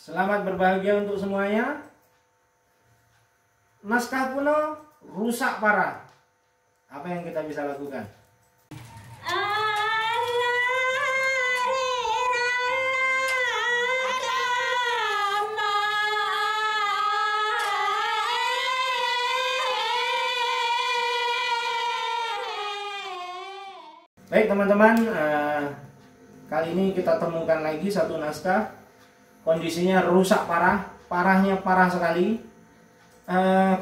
Selamat berbahagia untuk semuanya. Naskah kuno rusak parah. Apa yang kita bisa lakukan? Baik teman-teman, kali ini kita temukan lagi satu naskah. Kondisinya rusak parah, parahnya parah sekali.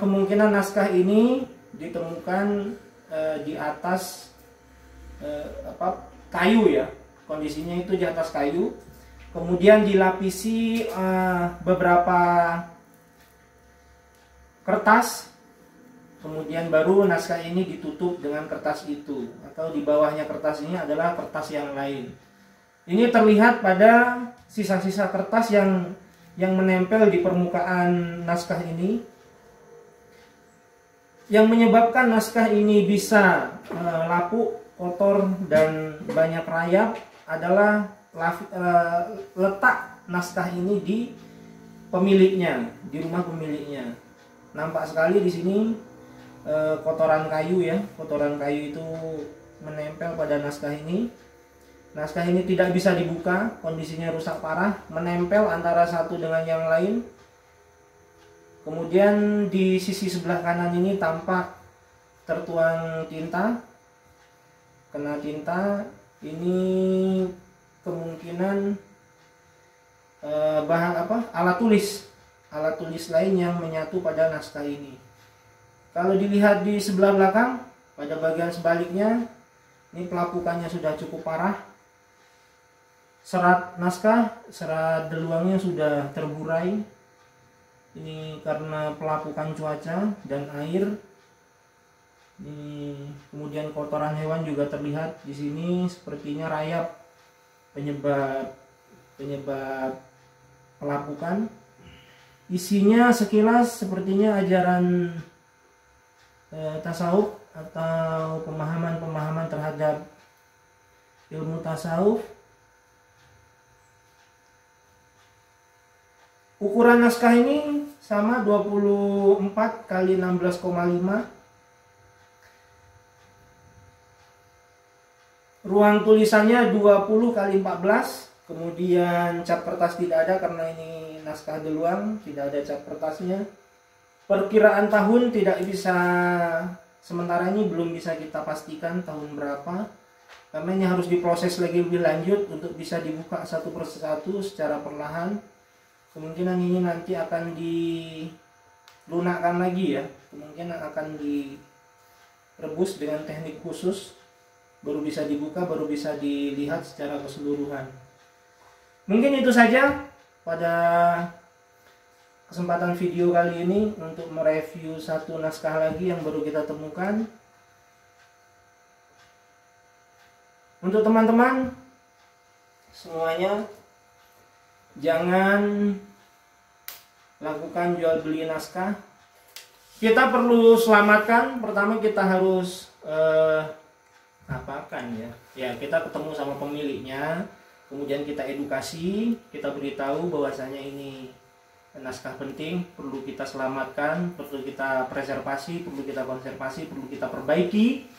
Kemungkinan naskah ini ditemukan di atas kayu ya. Kondisinya itu di atas kayu. Kemudian dilapisi beberapa kertas. Kemudian baru naskah ini ditutup dengan kertas itu, atau di bawahnya kertas ini adalah kertas yang lain. Ini terlihat pada sisa-sisa kertas yang menempel di permukaan naskah ini. Yang menyebabkan naskah ini bisa lapuk, kotor, dan banyak rayap adalah letak naskah ini di pemiliknya, di rumah pemiliknya. Nampak sekali di sini kotoran kayu ya, kotoran kayu itu menempel pada naskah ini. Naskah ini tidak bisa dibuka, kondisinya rusak parah, menempel antara satu dengan yang lain. Kemudian di sisi sebelah kanan ini tampak tertuang tinta, kena tinta. Ini kemungkinan alat tulis lain yang menyatu pada naskah ini. Kalau dilihat di sebelah belakang, pada bagian sebaliknya, ini pelapukannya sudah cukup parah. Serat naskah, serat deluangnya sudah terburai. Ini karena pelapukan cuaca dan air. Ini kemudian kotoran hewan juga terlihat di sini, sepertinya rayap penyebab pelapukan. Isinya sekilas sepertinya ajaran tasawuf atau pemahaman terhadap ilmu tasawuf. Ukuran naskah ini sama 24 kali 16,5. Ruang tulisannya 20 kali 14. Kemudian cap kertas tidak ada karena ini naskah deluang, tidak ada cap kertasnya. Perkiraan tahun tidak bisa, sementara ini belum bisa kita pastikan tahun berapa, karena ini harus diproses lagi lebih lanjut untuk bisa dibuka satu persatu secara perlahan. Kemungkinan ini nanti akan dilunakkan lagi ya, kemungkinan akan direbus dengan teknik khusus, baru bisa dibuka, baru bisa dilihat secara keseluruhan. Mungkin itu saja pada kesempatan video kali ini untuk mereview satu naskah lagi yang baru kita temukan. Untuk teman-teman semuanya, jangan lakukan jual beli naskah. Kita perlu selamatkan. Pertama kita harus apakan ya? Ya, kita ketemu sama pemiliknya, kemudian kita edukasi, kita beritahu bahwasanya ini naskah penting, perlu kita selamatkan, perlu kita preservasi, perlu kita konservasi, perlu kita perbaiki.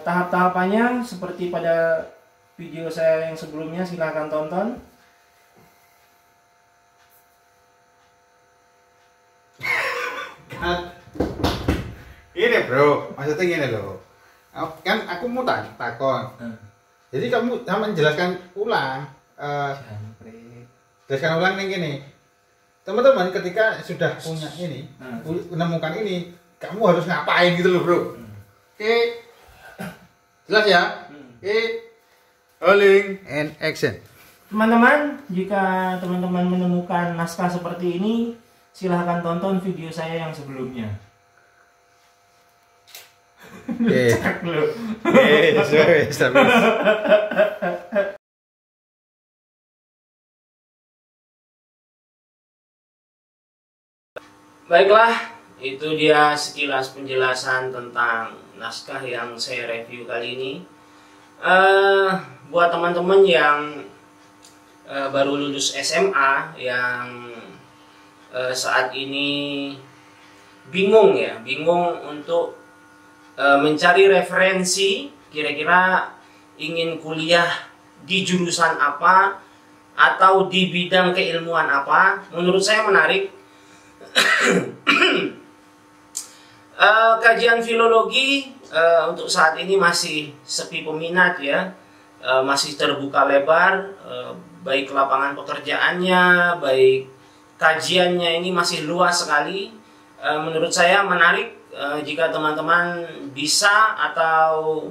Tahap-tahapannya seperti pada video saya yang sebelumnya, silahkan tonton. Ini bro, maksudnya gini loh, kan aku mau takon. Jadi kamu sama menjelaskan ulang, jelaskan ulang nih gini. Teman-teman ketika sudah punya ini, menemukan ini, kamu harus ngapain gitu loh bro. Oke, jelas ya. Oke, rolling and action. Teman-teman, jika teman-teman menemukan naskah seperti ini, silahkan tonton video saya yang sebelumnya. Baiklah, itu dia sekilas penjelasan tentang naskah yang saya review kali ini. Buat teman-teman yang baru lulus SMA yang saat ini bingung untuk mencari referensi kira-kira ingin kuliah di jurusan apa atau di bidang keilmuan apa. Menurut saya menarik. Kajian filologi untuk saat ini masih sepi peminat ya, masih terbuka lebar, baik lapangan pekerjaannya, baik kajiannya ini masih luas sekali. Menurut saya menarik jika teman-teman bisa atau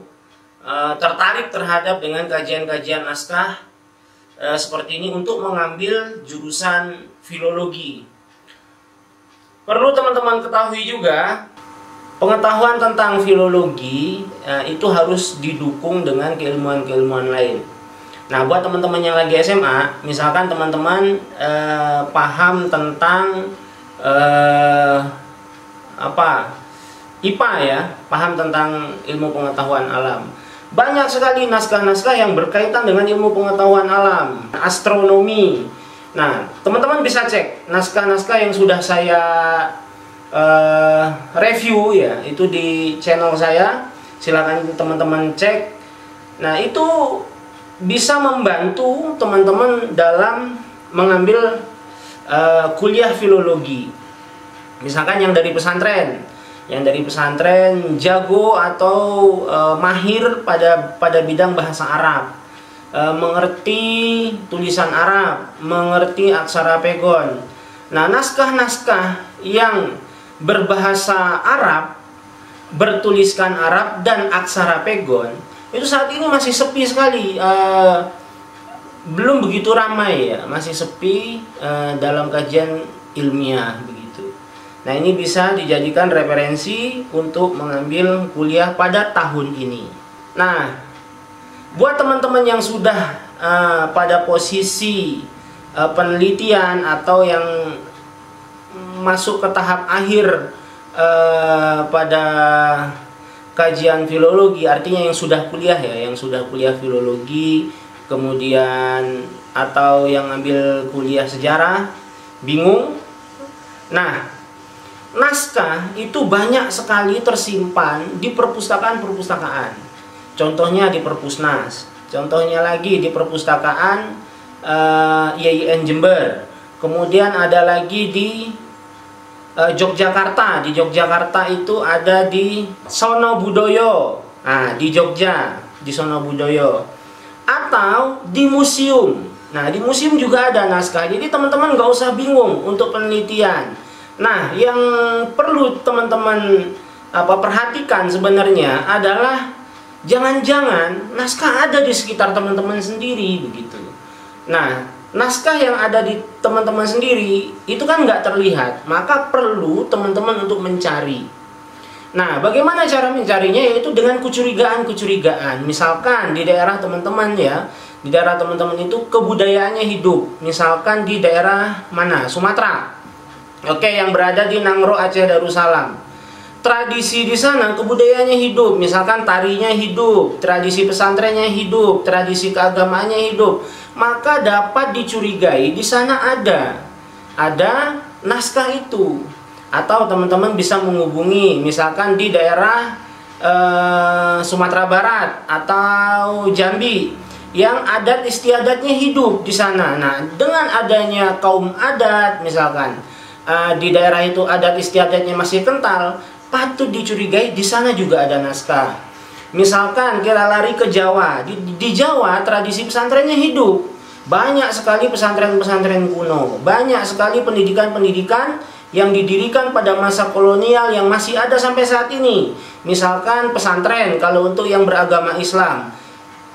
tertarik terhadap dengan kajian-kajian naskah seperti ini untuk mengambil jurusan filologi. Perlu teman-teman ketahui juga, pengetahuan tentang filologi itu harus didukung dengan keilmuan-keilmuan lain. Nah, buat teman-teman yang lagi SMA, misalkan teman-teman paham tentang IPA ya, paham tentang ilmu pengetahuan alam. Banyak sekali naskah-naskah yang berkaitan dengan ilmu pengetahuan alam, astronomi. Nah, teman-teman bisa cek naskah-naskah yang sudah saya review ya, itu di channel saya. Silakan teman-teman cek. Nah, itu bisa membantu teman-teman dalam mengambil kuliah filologi. Misalkan yang dari pesantren, jago atau mahir pada bidang bahasa Arab, mengerti tulisan Arab, mengerti aksara pegon. Nah, naskah-naskah yang berbahasa Arab, bertuliskan Arab dan aksara pegon itu saat ini masih sepi sekali, belum begitu ramai ya, masih sepi dalam kajian ilmiah begitu. Nah, ini bisa dijadikan referensi untuk mengambil kuliah pada tahun ini. Nah, buat teman-teman yang sudah pada posisi penelitian atau yang masuk ke tahap akhir pada kajian filologi, artinya yang sudah kuliah ya, yang sudah kuliah filologi, kemudian atau yang ambil kuliah sejarah, bingung. Nah, naskah itu banyak sekali tersimpan di perpustakaan-perpustakaan. Contohnya di Perpusnas, contohnya lagi di perpustakaan IAIN Jember. Kemudian ada lagi di Yogyakarta. Di Yogyakarta itu ada di Sono Budoyo. Nah, di Jogja, di Sono Budoyo. Atau di museum. Nah, di museum juga ada naskah. Jadi teman-teman nggak usah bingung untuk penelitian. Nah, yang perlu teman-teman perhatikan sebenarnya adalah jangan-jangan naskah ada di sekitar teman-teman sendiri begitu. Nah, naskah yang ada di teman-teman sendiri itu kan nggak terlihat, maka perlu teman-teman untuk mencari. Nah, bagaimana cara mencarinya? Yaitu dengan kecurigaan-kecurigaan. Misalkan di daerah teman-teman ya, di daerah teman-teman itu kebudayaannya hidup. Misalkan di daerah mana? Sumatera. Oke, yang berada di Nangro, Aceh Darussalam. Tradisi di sana kebudayaannya hidup, misalkan tarinya hidup, tradisi pesantrennya hidup, tradisi keagamaannya hidup, maka dapat dicurigai di sana ada naskah itu. Atau teman-teman bisa menghubungi misalkan di daerah Sumatera Barat atau Jambi yang adat istiadatnya hidup di sana. Nah, dengan adanya kaum adat misalkan di daerah itu adat istiadatnya masih kental, patut dicurigai di sana juga ada naskah. Misalkan kita lari ke Jawa, di Jawa tradisi pesantrennya hidup, banyak sekali pesantren-pesantren kuno, banyak sekali pendidikan-pendidikan yang didirikan pada masa kolonial yang masih ada sampai saat ini. Misalkan pesantren, kalau untuk yang beragama Islam,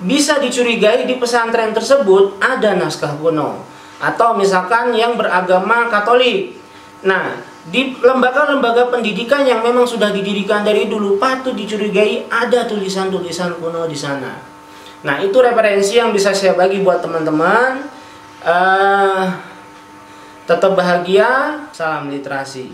bisa dicurigai di pesantren tersebut ada naskah kuno. Atau misalkan yang beragama Katolik. Nah, di lembaga-lembaga pendidikan yang memang sudah didirikan dari dulu, patut dicurigai ada tulisan-tulisan kuno di sana. Nah, itu referensi yang bisa saya bagi buat teman-teman. Tetap bahagia, salam literasi.